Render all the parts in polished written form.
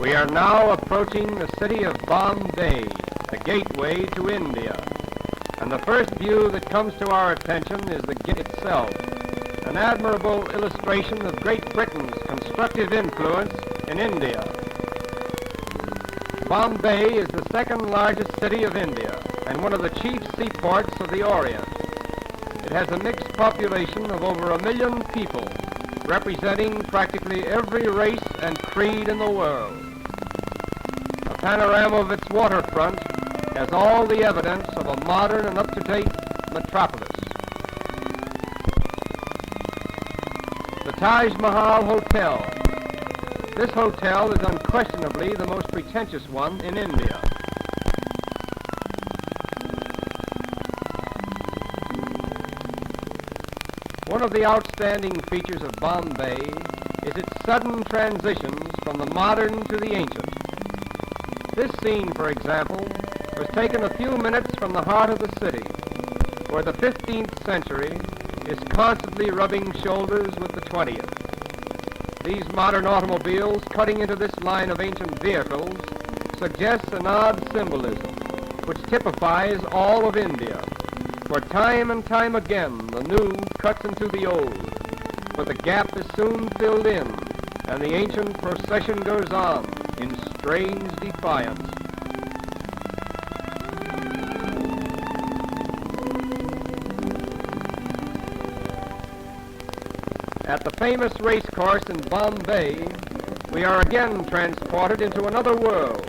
We are now approaching the city of Bombay, the gateway to India. And the first view that comes to our attention is the gate itself, an admirable illustration of Great Britain's constructive influence in India. Bombay is the second largest city of India and one of the chief seaports of the Orient. It has a mixed population of over 1 million people, representing practically every race and creed in the world. A panorama of its waterfront has all the evidence of a modern and up-to-date metropolis. The Taj Mahal Hotel. This hotel is unquestionably the most pretentious one in India. One of the outstanding features of Bombay is its sudden transitions from the modern to the ancient. This scene, for example, was taken a few minutes from the heart of the city, where the 15th century is constantly rubbing shoulders with the 20th. These modern automobiles cutting into this line of ancient vehicles suggests an odd symbolism, which typifies all of India, where time and time again the new cuts into the old, but the gap is soon filled in, and the ancient procession goes on in strange defiance. At the famous race course in Bombay, we are again transported into another world,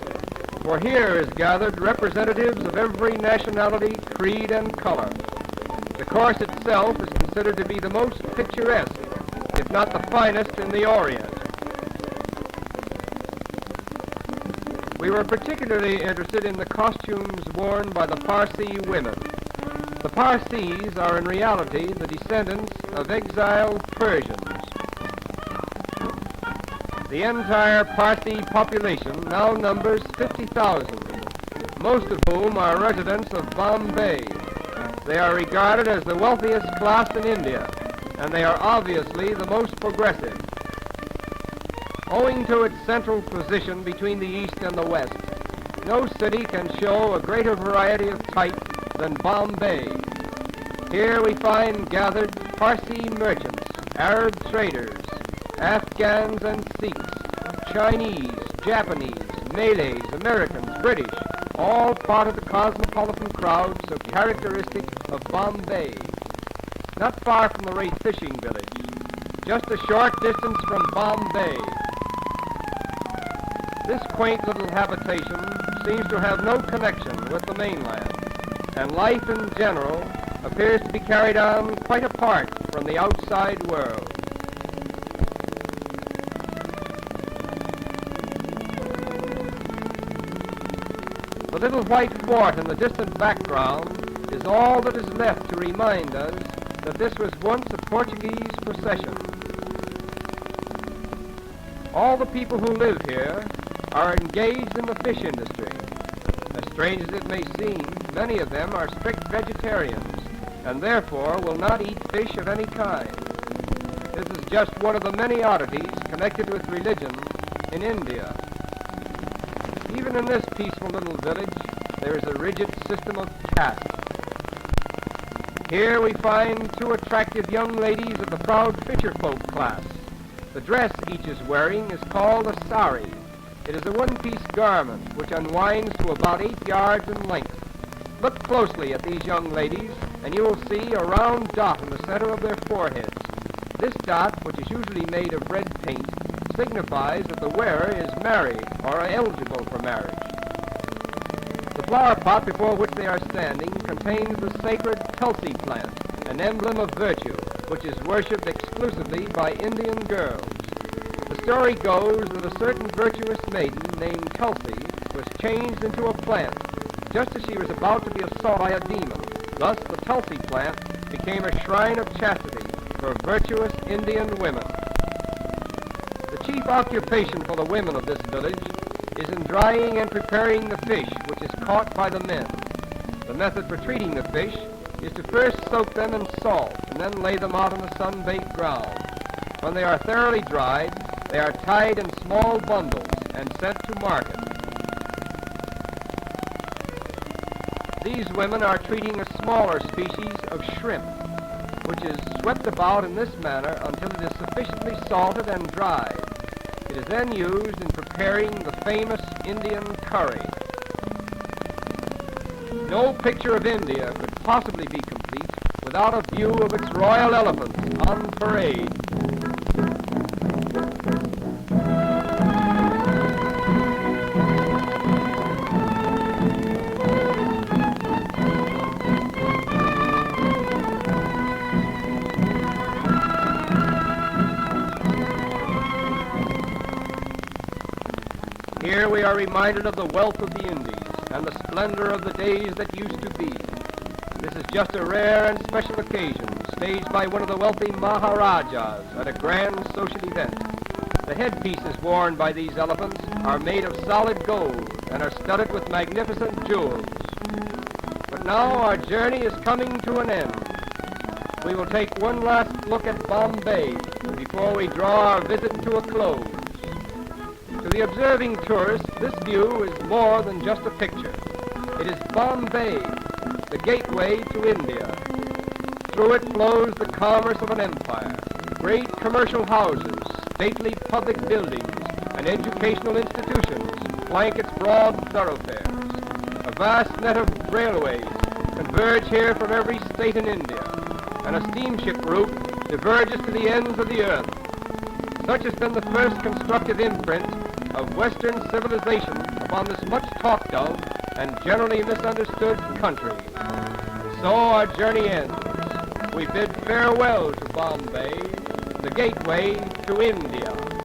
for here is gathered representatives of every nationality, creed, and color. The course itself is considered to be the most picturesque, if not the finest, in the Orient. We were particularly interested in the costumes worn by the Parsi women. The Parsis are in reality the descendants of exiled Persians. The entire Parsi population now numbers 50,000, most of whom are residents of Bombay. They are regarded as the wealthiest class in India, and they are obviously the most progressive. Owing to its central position between the East and the West, no city can show a greater variety of type than Bombay. Here we find gathered Parsi merchants, Arab traders, Afghans and Sikhs, Chinese, Japanese, Malays, Americans, British, all part of the cosmopolitan crowd so characteristic of Bombay. Not far from the Race fishing village, just a short distance from Bombay. This quaint little habitation seems to have no connection with the mainland, and life in general appears to be carried on quite apart from the outside world. The little white fort in the distant background is all that is left to remind us that this was once a Portuguese possession. All the people who live here are engaged in the fish industry. As strange as it may seem, many of them are strict vegetarians and therefore will not eat fish of any kind. This is just one of the many oddities connected with religion in India. Even in this peaceful little village, there is a rigid system of caste. Here we find two attractive young ladies of the proud fisherfolk class. The dress each is wearing is called a sari. It is a one-piece garment which unwinds to about 8 yards in length. Look closely at these young ladies, and you will see a round dot in the center of their foreheads. This dot, which is usually made of red paint, signifies that the wearer is married or eligible for marriage. The flower pot before which they are standing contains the sacred tulsi plant, an emblem of virtue, which is worshipped exclusively by Indian girls. The story goes that a certain virtuous maiden named Tulsi was changed into a plant just as she was about to be assaulted by a demon. Thus, the Tulsi plant became a shrine of chastity for virtuous Indian women. The chief occupation for the women of this village is in drying and preparing the fish which is caught by the men. The method for treating the fish is to first soak them in salt and then lay them out on the sun-baked ground. When they are thoroughly dried, they are tied in small bundles and sent to market. These women are treating a smaller species of shrimp, which is swept about in this manner until it is sufficiently salted and dried. It is then used in preparing the famous Indian curry. No picture of India could possibly be complete without a view of its royal elephants on parade. Here we are reminded of the wealth of the Indies and the splendor of the days that used to be. This is just a rare and special occasion staged by one of the wealthy Maharajas at a grand social event. The headpieces worn by these elephants are made of solid gold and are studded with magnificent jewels. But now our journey is coming to an end. We will take one last look at Bombay before we draw our visit to a close. To the observing tourist, this view is more than just a picture. It is Bombay, the gateway to India. Through it flows the commerce of an empire. Great commercial houses, stately public buildings, and educational institutions flank its broad thoroughfares. A vast net of railways converge here from every state in India, and a steamship route diverges to the ends of the earth. Such has been the first constructive imprint of Western civilization upon this much talked of and generally misunderstood country. So our journey ends. We bid farewell to Bombay, the gateway to India.